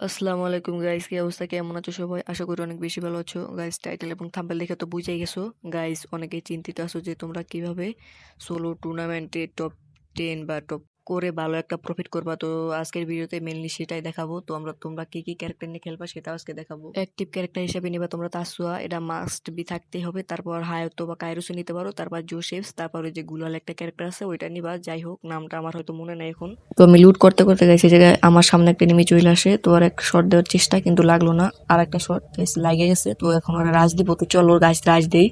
আসসালামু আলাইকুম গাইস, কি অবস্থা? কেমন আছো সবাই? আশা করি অনেক বেশি ভালো আছো গাইস। টাইটেল এবং থাম্বনেল দেখে তো বুঝেই গেছো গাইস, অনেকেই চিন্তিত আছো যে তোমরা কিভাবে সোলো টুর্নামেন্টে টপ 10 বা টপ করে ভালো একটা প্রফিট করবা। তো আজকের ভিডিওতে মেনলি সেটাই দেখাবো। তো তোমরা কি কি ক্যারেক্টার নিয়ে খেলবা সেটা আজকে দেখাবো। অ্যাক্টিভ ক্যারেক্টার হিসেবে নিবা তোমরা তাসুয়া, এটা মাস্ট বি থাকতেই হবে। তারপর হায়াতো বা কাইরোসে নিতে পারো, তারপর জোসেফস, তারপর ওই যে গুলাল একটা ক্যারেক্টার আছে ওইটা নিবা। যাই হোক, নামটা আমার হয়তো মনে নাই এখন। তো আমি লুট করতে করতে গেছি, জায়গায় আমার সামনে একটা এনিমি চলে আসে। তো আর একটা শট দেওয়ার চেষ্টা, কিন্তু লাগলো না। আর একটা শট লাগে গেছে। তো এখন আর রাজ দিব, তো চলো গাছ রাজ দেই।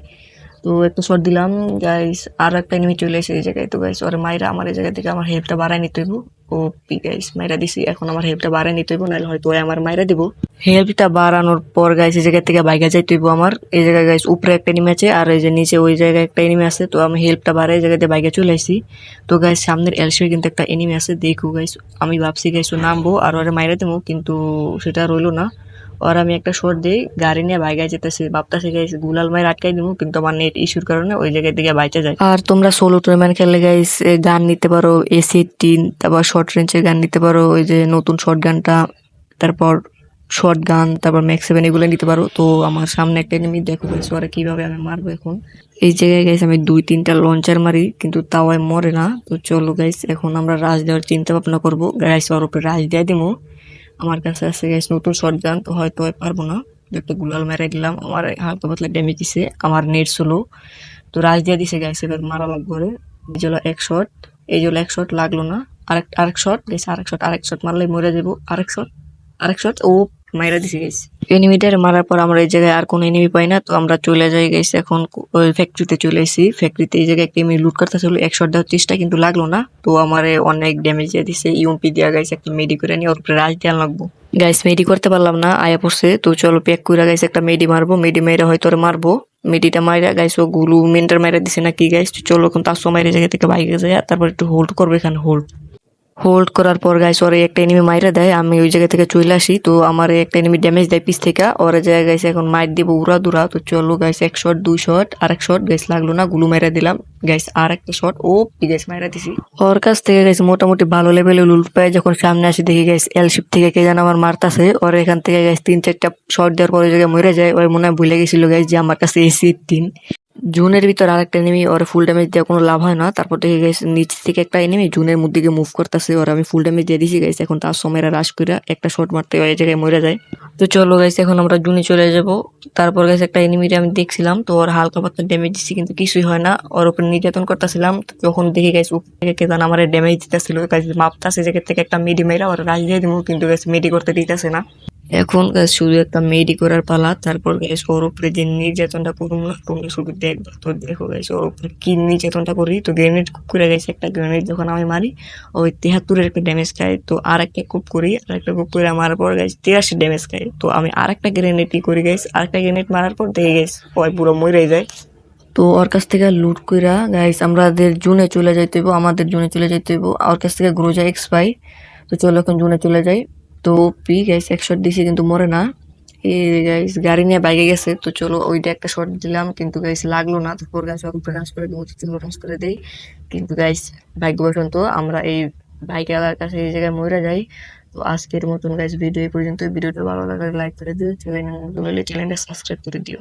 তো একটা শট দিলাম গাইস, আর একটা এনিমি চলে এসে এই জায়গায়। তো গাইস ওরে মাইরা আমার এই জায়গা থেকে আমার হেল্পটা বাড়াই নিতে হইব। ও পি গাইস মাইরা দিছি, এখন আমার হেল্পটা বাড়াই নিতে হইব, নাহলে হয়তো ওই আমার মাইরা দিব। হেল্পটা বাড়ানোর পর গাইস এই জায়গা থেকে বাইকা যাইতে হইব আমার। এই জায়গায় গাইস উপরে একটা এনিমি আছে, আর এই যে নিচে ওই জায়গায় একটা এনিমি আছে। তো আমি হেল্পটা বাড়াই এই জায়গাতে বাইকে চলে আসি। তো গাইস সামনের এলসির কিন্তু একটা এনিমি আছে, দেখো গাইস। আমি ভাবছি গাইস ও নামবো আর ওরে মাইরা দেবো, কিন্তু সেটা রইলো না। আর আমি একটা শর্ট দিই, গাড়ি নিয়ে বাইকায় যেতেছি, ভাবতেছি গাইস গুলাল মাইর আটকাই দিব, কিন্তু আমার নেট ইস্যুর কারণে ওই জায়গায় দিকে বাইচা যায়। আর তোমরা সোলো টুর্নামেন্ট খেললে গাইস গান নিতে পারো এসি-18, তারপর শর্ট রেঞ্জের গান নিতে পারো, ওই যে নতুন শর্ট গানটা, তারপর শর্ট গান, তারপর ম্যাক্স 7 এগুলো নিতে পারো। তো আমার সামনে একটা এনিমি, দেখো গাইস ওরা কিভাবে আমি মারবো এখন। এই জায়গায় গাইস আমি 2-3টা লঞ্চার মারি, কিন্তু তাও আমি মরে না। তো চলো গাইস এখন আমরা রাজ দেওয়ার চিন্তা ভাবনা করবো। গাইস ওর উপরে রাজ দিয়ে দিবো। আমার কাছে আছে গাইস নতুন শটগান, তো হয়তো পারবো না। একটা গুলাল মেরে দিলাম, আমার হালকা পাতলা ড্যামেজ দিছে, আমার নেট স্লো। তো রাজ দিয়ে দিছে গাইস, এবার মারা লাগবে ওরে। এই জন্য এক শট, এই জন্য এক শট লাগলো না। আরেক শট গাইস, আরেক শট মারলে মরে যাবো। আরেক শট ও মাইরা দিছে গাইস। এনিমিটার মারার পর আমরা এই জায়গায় আর কোনো এনিমি পাই না। তো আমরা চলে যাই গাইস এখন ওই ফ্যাক্টরিতে চলে এসেছি। ফ্যাক্টরিতে এই জায়গায় একটা এনিমি লুট করতেছিল, এক শট দেওয়ার চেষ্টা, কিন্তু লাগলো না। তো আমারে অনেক ড্যামেজ দিয়ে দিছে। ইউএমপি দিয়া গাইস একটা মেডি করে নিয়ে ওর উপরে রাজ দেওয়া লাগবো। গাইস মেডি করতে পারলাম না, আয়া পড়ছে। তো চলো প্যাক কইরা গাইস একটা মেডি মারবো, মেডি মেরে হয়তো ওরে মারবো। মেডিটা মাইরা গাইস ও গুলু মেন্টার মাইরা দিছে নাকি গাইস। চলো এখন তার সময় জায়গা থেকে বাইরে যায়, তারপর একটু হোল্ড করবো এখানে। হোল্ড হোল্ড করার পর গাইস ওরে একটা এনিমি মাইরা দেয়, আমি ওই জায়গা থেকে চলে আসি। তো আমার একটা এনিমি ড্যামেজ দেয় পিছ থেকে, ওরে জায়গায় গাইস এখন মাইর দিব উড়া দুরা। তো চলো গাইস এক শট, দুই শট, আরেক শট গাইস লাগলো না, গুলু মাইরা দিলাম গাইস। আর একটা শট ও গাইস মাইরা দিছি। ওর কাছ থেকে গাইস মোটামুটি ভালো লেভেলে লুট পায়। যখন সামনে আসি দেখি গাইস এলশিপ থেকে কে যেন আমার মারতাছে। ওর এখান থেকে গাইস 3-4টা শট দেওয়ার পরে ওই জায়গায় মরে যায়। ওই মনে হয় ভুলে গেছিল গাইস যে আমার কাছে এসি-18 জুনের ভিতর আরেকটা এনিমি, ওর ফুল ড্যামেজ দিয়ে কোনো লাভ হয় না। তারপর দেখে গেছে নিচ থেকে একটা এনিমি জুনের মধ্যে দিকে মুভ করতেছে, ওর আমি ফুল ড্যামেজ দিয়ে দিছি গাইস। এখন তার সময় রাশ করে একটা শট মারতে ওই জায়গায় মরে যায়। তো চলো গাইস এখন আমরা জুনে চলে যাব। তারপর গাইস একটা এনিমিটা আমি দেখছিলাম, তো ওর হালকা পাতলা ড্যামেজ দিচ্ছি, কিন্তু কিছুই হয় না। ওর উপর নির্যাতন করতেছিলাম, যখন দেখি গাইস উপর থেকে কে জান আমার ড্যামেজ দিতেছিল গাইস। মাপতাছে জায়গা থেকে একটা মেডি মেরা ওর রাশ দিয়ে দিব, কিন্তু গাইস মেডি করতে দিতেছে না। এখন গাইস শুধু একটা মেডি করার পালা। তারপর গাইস ওর উপরে যে নির্যাতনটা করুম না, তোমরা শুধু দেখবা। তো দেখো গাইস ওর উপরে কি নির্যাতনটা করি। তো গ্রেনেড করে গাইস একটা গ্রেনেড যখন আমি মারি, ওই 73-এর একটা ড্যামেজ খায়। তো আর একটা কুপ করি, আর একটা কুপ করে মারার পর গাইস 83 ড্যামেজ খায়। তো আমি আর একটা গ্রেনেড কি করি গাইস, আর একটা গ্রেনেড মারার পর দেখে গাইস ওই পুরো মরে যায়। তো ওর কাছ থেকে লুট কইরা গাইস আমাদের জুনে চলে যাইতে হইব, আমাদের জুনে চলে যাইতে হইব। ওর কাছ থেকে গ্রোজা এক্স পাই। তো চলো এখন জুনে চলে যাই। তো পি গাইস এক শট দিছি, কিন্তু মরে না। এই গাইস গাড়ি নিয়ে বাইকে গেছে। তো চলো ওইটা একটা শট দিলাম, কিন্তু গাইস লাগলো না। তারপর গাইস ওর উপরে রাশ করে দেবো, চলো রাশ করে দেই। কিন্তু গাইস ভাগ্যবশত আমরা এই বাইক আলার কাছে এই জায়গায় মরে যাই। তো আজকের মতন গাইস ভিডিও এই পর্যন্ত। ভিডিওটা ভালো লাগলে লাইক করে দিও, চ্যানেলটা সাবস্ক্রাইব করে দিও।